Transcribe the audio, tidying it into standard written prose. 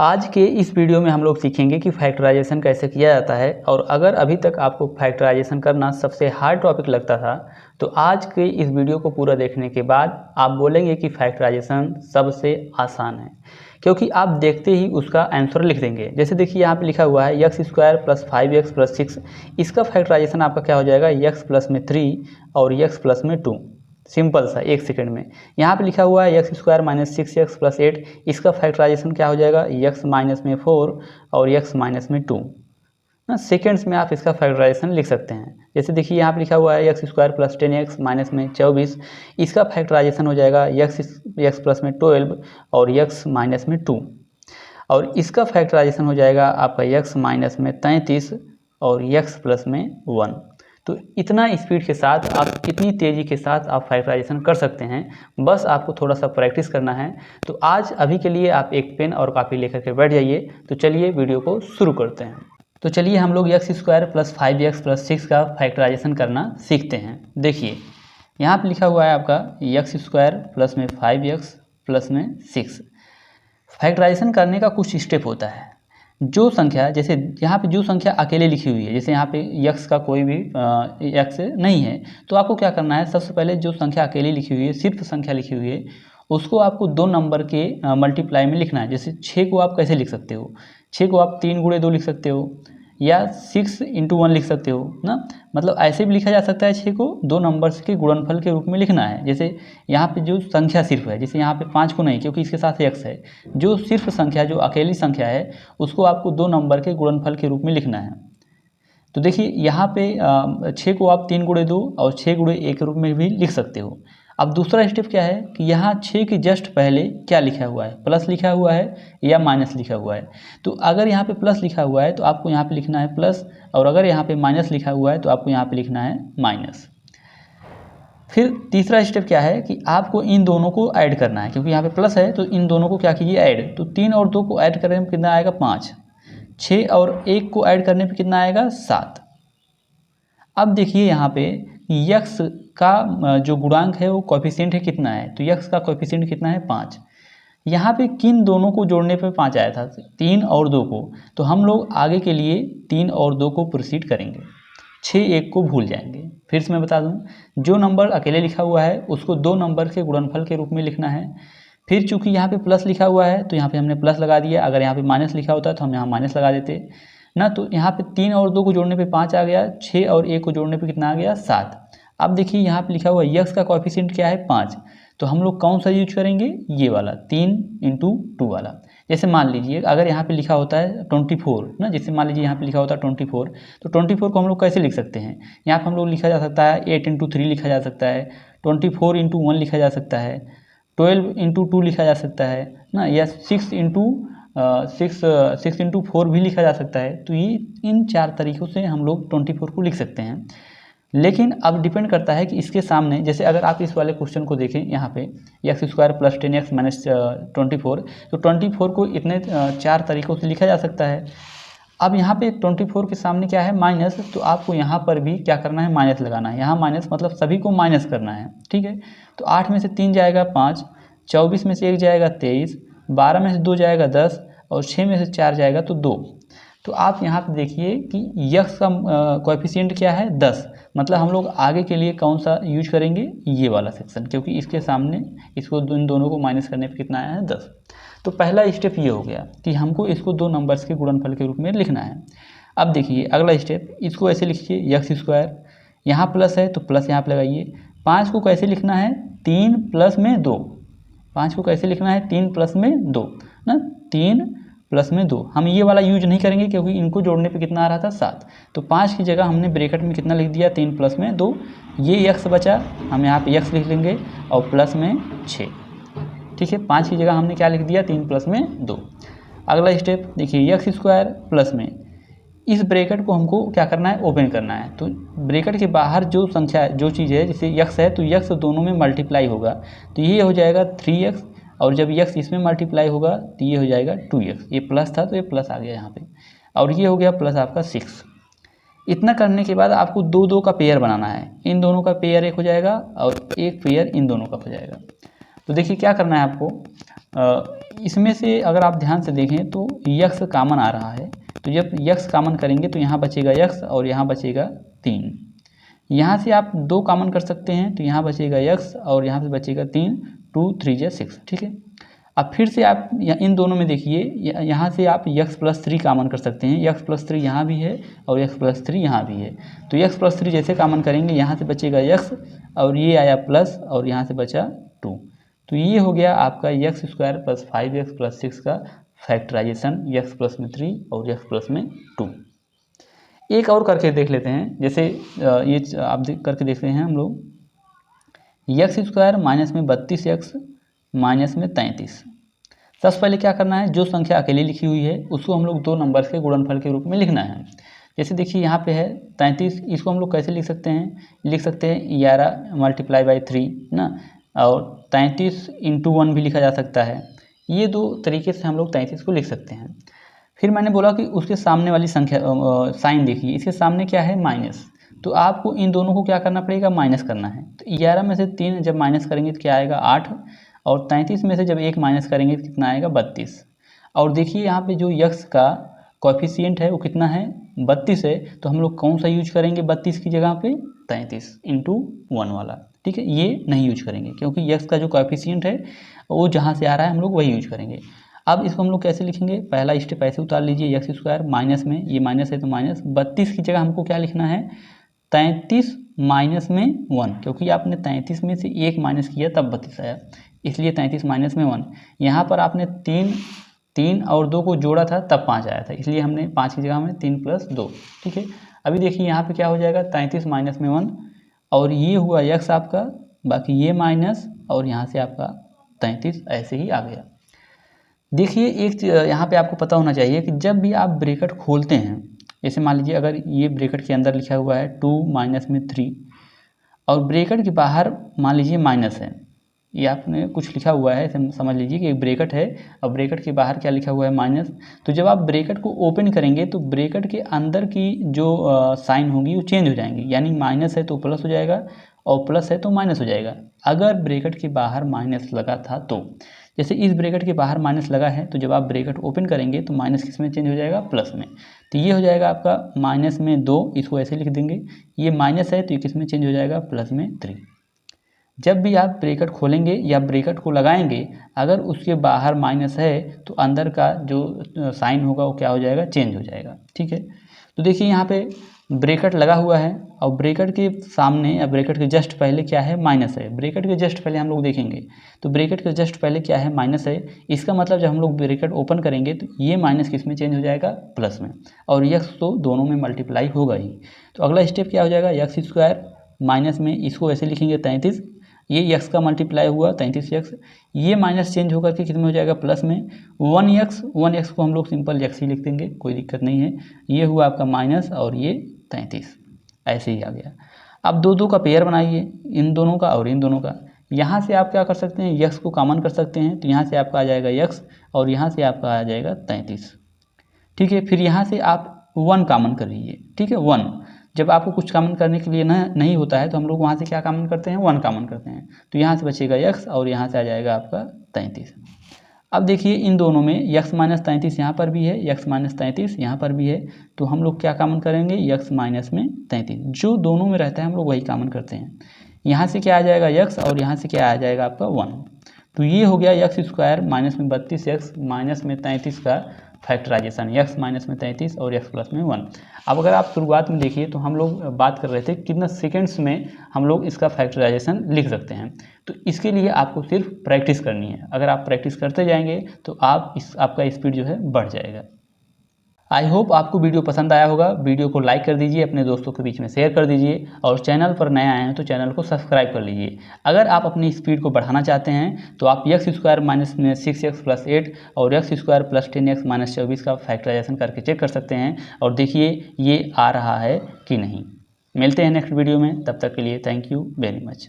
आज के इस वीडियो में हम लोग सीखेंगे कि फैक्टराइजेशन कैसे किया जाता है। और अगर अभी तक आपको फैक्टराइजेशन करना सबसे हार्ड टॉपिक लगता था तो आज के इस वीडियो को पूरा देखने के बाद आप बोलेंगे कि फैक्टराइजेशन सबसे आसान है, क्योंकि आप देखते ही उसका आंसर लिख देंगे। जैसे देखिए यहाँ पे लिखा हुआ है x square plus 5x plus 6। इसका फैक्टराइजेशन आपका क्या हो जाएगा, एक्स प्लस में 3 और एक्स प्लस में 2। सिंपल सा, एक सेकंड में। यहाँ पे लिखा हुआ है x square minus 6x plus 8। इसका फैक्टराइजेशन क्या हो जाएगा, एक्स माइनस में 4 और एक्स माइनस में 2 ना। सेकेंड्स में आप इसका फैक्टराइजेशन लिख सकते हैं। जैसे देखिए यहाँ पे लिखा हुआ है x square plus 10x minus में 24। इसका फैक्टराइजेशन हो जाएगा एक्स प्लस में 12 और एक्स माइनस में 2। और इसका फैक्टराइजेशन हो जाएगा आपका एक्स माइनस में 33 और एक्स प्लस में 1। तो इतना स्पीड के साथ आप, कितनी तेज़ी के साथ आप फैक्टराइजेशन कर सकते हैं, बस आपको थोड़ा सा प्रैक्टिस करना है। तो आज अभी के लिए आप एक पेन और कॉपी लेकर के बैठ जाइए। तो चलिए वीडियो को शुरू करते हैं। तो चलिए हम लोग x square plus 5x plus 6 का फैक्टराइजेशन करना सीखते हैं। देखिए यहाँ पर लिखा हुआ है आपका एक्स स्क्वायर प्लस में 5x प्लस में 6। फैक्टराइजेशन करने का कुछ स्टेप होता है। जो संख्या, जैसे यहाँ पे जो संख्या अकेले लिखी हुई है, जैसे यहाँ पे x का कोई भी x नहीं है, तो आपको क्या करना है, सबसे पहले जो संख्या अकेले लिखी हुई है, सिर्फ संख्या लिखी हुई है, उसको आपको 2 नंबर के मल्टीप्लाई में लिखना है। जैसे 6 को आप कैसे लिख सकते हो, 6 को आप 3 गुणे 2 लिख सकते हो, या 6 इंटू 1 लिख सकते हो ना। मतलब ऐसे भी लिखा जा सकता है, 6 को 2 नंबर्स के गुणनफल के रूप में लिखना है। जैसे यहाँ पे जो संख्या सिर्फ है, जैसे यहाँ पे 5 को नहीं, क्योंकि इसके साथ x है। जो सिर्फ संख्या, जो अकेली संख्या है, उसको आपको 2 नंबर के गुणनफल के रूप में लिखना है। तो देखिए यहाँ पे 6 को आप 3 गुणे 2 और 6 गुणे 1 के रूप में भी लिख सकते हो। अब दूसरा स्टेप क्या है कि यहाँ 6 के जस्ट पहले क्या लिखा हुआ है, प्लस लिखा हुआ है या माइनस लिखा हुआ है। तो अगर यहाँ पे प्लस लिखा हुआ है तो आपको यहाँ पे लिखना है प्लस, और अगर यहाँ पे माइनस लिखा हुआ है तो आपको यहाँ पे लिखना है माइनस। फिर तीसरा स्टेप क्या है कि आपको इन दोनों को ऐड करना है, क्योंकि यहाँ पे प्लस है तो इन दोनों को क्या कीजिए, ऐड। तो 3 और 2 को ऐड करने में कितना आएगा, 5। 6 और 1 को ऐड करने पर कितना आएगा, 7। अब देखिए यहाँ पे यक्स का जो गुणांक है वो कोएफिशिएंट है कितना है, तो यक्स का कोएफिशिएंट कितना है, 5। यहाँ पे किन दोनों को जोड़ने पे 5 आया था, 3 और 2 को। तो हम लोग आगे के लिए 3 और 2 को प्रोसीड करेंगे, 6 1 को भूल जाएंगे। फिर से मैं बता दूं, जो नंबर अकेले लिखा हुआ है उसको 2 नंबर के गुणनफल के रूप में लिखना है। फिर चूंकि यहाँ पे प्लस लिखा हुआ है तो यहाँ पे हमने प्लस लगा दिया। अगर यहाँ पे माइनस लिखा होता तो हम यहाँ माइनस लगा देते ना। तो यहाँ पे 3 और 2 को जोड़ने पे 5 आ गया, 6 और 1 को जोड़ने पे कितना आ गया, 7। अब देखिए यहाँ पे लिखा हुआ यक्स का कोएफिशिएंट क्या है, 5। तो हम लोग कौन सा यूज करेंगे, ये वाला 3 इंटू 2 वाला। जैसे मान लीजिए अगर यहाँ पे लिखा होता है 24 ना, जैसे मान लीजिए यहाँ पे लिखा होता है 24, तो 24 को हम लोग कैसे लिख सकते हैं, यहाँ पे हम लोग लिखा जा सकता है 8 इंटू 3 लिखा जा सकता है, 24 इंटू 1 लिखा जा सकता है, 12 इंटू 2 लिखा जा सकता है ना, या 6 इंटू 4 भी लिखा जा सकता है। तो ये इन 4 तरीक़ों से हम लोग 24 को लिख सकते हैं। लेकिन अब डिपेंड करता है कि इसके सामने, जैसे अगर आप इस वाले क्वेश्चन को देखें, यहाँ पे x square plus 10x minus 24, तो 24 को इतने 4 तरीक़ों से लिखा जा सकता है। अब यहाँ पे 24 के सामने क्या है, माइनस, तो आपको यहाँ पर भी क्या करना है, माइनस लगाना है। यहाँ माइनस मतलब सभी को माइनस करना है, ठीक है। तो 8 में से 3 जाएगा 5, 24 में से 1 जाएगा 23, 12 में से 2 जाएगा 10, और 6 में से 4 जाएगा तो 2। तो आप यहाँ पे देखिए कि यक्स का कोएफिशिएंट क्या है, 10। मतलब हम लोग आगे के लिए कौन सा यूज करेंगे, ये वाला सेक्शन, क्योंकि इसके सामने इसको इन दोनों को माइनस करने पे कितना आया है, 10। तो पहला स्टेप ये हो गया कि हमको इसको 2 नंबर्स के गुणनफल के रूप में लिखना है। अब देखिए अगला स्टेप, इसको ऐसे लिखिए एक्स स्क्वायर, यहाँ प्लस है तो प्लस यहाँ पर लगाइए। 5 को कैसे लिखना है, 3 प्लस में 2। 5 को कैसे लिखना है, 3 प्लस में 2 ना, 3 प्लस में 2। हम ये वाला यूज नहीं करेंगे क्योंकि इनको जोड़ने पे कितना आ रहा था, 7। तो 5 की जगह हमने ब्रैकेट में कितना लिख दिया, 3 प्लस में 2। ये x बचा, हम यहाँ पे x लिख लेंगे, और प्लस में 6, ठीक है। 5 की जगह हमने क्या लिख दिया, 3 प्लस में 2। अगला स्टेप देखिए एक्स स्क्वायर प्लस में, इस ब्रैकेट को हमको क्या करना है, ओपन करना है। तो ब्रैकेट के बाहर जो संख्या, जो चीज़ है, जैसे x है तो x दोनों में मल्टीप्लाई होगा, तो ये हो जाएगा 3x, और जब x इसमें मल्टीप्लाई होगा तो ये हो जाएगा 2x। ये प्लस था तो ये प्लस आ गया यहाँ पे, और ये हो गया प्लस आपका 6। इतना करने के बाद आपको 2 2 का पेयर बनाना है। इन दोनों का पेयर एक हो जाएगा और एक पेयर इन दोनों का हो जाएगा। तो देखिए क्या करना है आपको, इसमें से अगर आप ध्यान से देखें तो यक्स कॉमन आ रहा है, तो जब यक्स कॉमन करेंगे तो यहाँ बचेगा यक्स और यहाँ बचेगा 3। यहाँ से आप 2 कॉमन कर सकते हैं, तो यहाँ बचेगा यक्स और यहाँ से बचेगा 3, 2 3 जा 6, ठीक है। अब फिर से आप इन दोनों में देखिए, यहाँ से आप यक्स प्लस 3 कॉमन कर सकते हैं। यक्स प्लस 3 यहाँ भी है और यक्स प्लस 3 यहाँ भी है, तो यक्स प्लस 3 जैसे कॉमन करेंगे यहाँ से बचेगा यक्स और ये आया प्लस और यहाँ से बचा 2। तो ये हो गया आपका x square plus 5x plus 6 का फैक्टराइजेशन, यक्स प्लस में 3 और यक्स प्लस में 2। एक और करके देख लेते हैं, जैसे ये आप करके देखते हैं हम लोग, यक्स स्क्वायर माइनस में 32x माइनस में 33। सबसे पहले क्या करना है, जो संख्या अकेली लिखी हुई है उसको हम लोग 2 नंबर्स के गुणनफल के रूप में लिखना है। जैसे देखिए यहाँ पे है 33, इसको हम लोग कैसे लिख सकते हैं, लिख सकते हैं 11 मल्टीप्लाई बाई 3 ना, और 33 इंटू 1 भी लिखा जा सकता है। ये 2 तरीके से हम लोग 33 को लिख सकते हैं। फिर मैंने बोला कि उसके सामने वाली संख्या साइन देखिए, इसके सामने क्या है माइनस, तो आपको इन दोनों को क्या करना पड़ेगा, माइनस करना है। तो 11 में से 3 जब माइनस करेंगे तो क्या आएगा 8, और 33 में से जब 1 माइनस करेंगे तो कितना आएगा 32। और देखिए यहाँ पे जो यक्स का कोएफिशिएंट है वो कितना है 32 है, तो हम लोग कौन सा यूज करेंगे 32 की जगह पे 33 इंटू 1 वाला, ठीक है। ये नहीं यूज करेंगे क्योंकि यक्स का जो कोएफिशिएंट है वो जहाँ से आ रहा है हम लोग वही यूज करेंगे। अब इसको हम लोग कैसे लिखेंगे, पहला स्टेप ऐसे उतार लीजिए, यक्स स्क्वायर माइनस में, ये माइनस है तो माइनस 32 की जगह हमको क्या लिखना है 33 माइनस में 1, क्योंकि आपने 33 में से 1 माइनस किया तब 32 आया, इसलिए 33 माइनस में 1। यहाँ पर आपने 3 और 2 को जोड़ा था तब 5 आया था, इसलिए हमने 5 की जगह में 3 प्लस 2, ठीक है। अभी देखिए यहाँ पे क्या हो जाएगा 33 माइनस में 1, और ये हुआ यक्स आपका, बाकी ये माइनस और यहाँ से आपका 33 ऐसे ही आ गया। देखिए एक यहाँ पे आपको पता होना चाहिए कि जब भी आप ब्रैकेट खोलते हैं, जैसे मान लीजिए अगर ये ब्रैकेट के अंदर लिखा हुआ है 2 माइनस में 3 और ब्रैकेट के बाहर मान लीजिए माइनस है, ये आपने कुछ लिखा हुआ है, समझ लीजिए कि एक ब्रैकेट है और ब्रैकेट के बाहर क्या लिखा हुआ है माइनस, तो जब आप ब्रैकेट को ओपन करेंगे तो ब्रैकेट के अंदर की जो साइन होंगी वो चेंज हो जाएंगी, यानी माइनस है तो प्लस हो जाएगा और प्लस है तो माइनस हो जाएगा। अगर ब्रैकेट के बाहर माइनस लगा था तो, जैसे इस ब्रैकेट के बाहर माइनस लगा है, तो जब आप ब्रैकेट ओपन करेंगे तो माइनस किस में चेंज हो जाएगा प्लस में, तो ये हो जाएगा आपका माइनस में 2, इसको ऐसे लिख देंगे, ये माइनस है तो ये किस में चेंज हो जाएगा प्लस में 3। जब भी आप ब्रैकेट खोलेंगे या ब्रैकेट को लगाएंगे, अगर उसके बाहर माइनस है तो अंदर का जो साइन होगा वो क्या हो जाएगा चेंज हो जाएगा, ठीक है। तो देखिए यहाँ पे ब्रैकेट लगा हुआ है और ब्रैकेट के सामने या ब्रैकेट के जस्ट पहले क्या है माइनस है, ब्रैकेट के जस्ट पहले हम लोग देखेंगे तो ब्रैकेट के जस्ट पहले क्या है माइनस है, इसका मतलब जब हम लोग ब्रैकेट ओपन करेंगे तो ये माइनस किस में चेंज हो जाएगा प्लस में, और यक्स तो दोनों में मल्टीप्लाई होगा ही। तो अगला स्टेप क्या हो जाएगा, यक्स स्क्वायर माइनस में, इसको ऐसे लिखेंगे 33, ये यक्स का मल्टीप्लाई हुआ 33 यक्स, ये माइनस चेंज होकर के कितने हो जाएगा प्लस में 1 यक्स को हम लोग सिंपल यक्स ही लिख देंगे, कोई दिक्कत नहीं है। ये हुआ आपका माइनस और ये 33 ऐसे ही आ गया। अब 2 का पेयर बनाइए, इन दोनों का और इन दोनों का। यहाँ से आप क्या कर सकते हैं, यक्स को कॉमन कर सकते हैं, तो यहाँ से आपका आ जाएगा यक्स और यहाँ से आपका आ जाएगा 33, ठीक है। फिर यहाँ से आप 1 कॉमन कर लीजिए, ठीक है 1। जब आपको कुछ कॉमन करने के लिए नहीं होता है तो हम लोग वहाँ से क्या कॉमन करते हैं 1 कॉमन करते हैं, तो यहाँ से बचेगा यक्स और यहाँ से आ जाएगा आपका 33। अब देखिए इन दोनों में यक्स माइनस 33 यहाँ पर भी है, यक्स माइनस 33 यहाँ पर भी है, तो हम लोग क्या कॉमन करेंगे यक्स माइनस में 33, जो दोनों में रहता है हम लोग वही कॉमन करते हैं। यहाँ से क्या आ जाएगा यक्स और यहाँ से क्या आ जाएगा आपका 1, तो ये हो गया यक्स स्क्वायर माइनस में 32 यक्स माइनस में 33 का फैक्टराइजेशन, यक्स माइनस में 33 और यक्स प्लस में 1। अब अगर आप शुरुआत में देखिए तो हम लोग बात कर रहे थे कितना सेकंड्स में हम लोग इसका फैक्टराइजेशन लिख सकते हैं, तो इसके लिए आपको सिर्फ प्रैक्टिस करनी है। अगर आप प्रैक्टिस करते जाएंगे तो आपका स्पीड जो है बढ़ जाएगा। आई होप आपको वीडियो पसंद आया होगा। वीडियो को लाइक कर दीजिए, अपने दोस्तों के बीच में शेयर कर दीजिए और चैनल पर नए आए हैं तो चैनल को सब्सक्राइब कर लीजिए। अगर आप अपनी स्पीड को बढ़ाना चाहते हैं तो आप यक्स स्क्वायर माइनस में 6x प्लस 8 और x square plus 10x minus 24 का फैक्टराइजेशन करके चेक कर सकते हैं और देखिए ये आ रहा है कि नहीं। मिलते हैं नेक्स्ट वीडियो में, तब तक के लिए थैंक यू वेरी मच।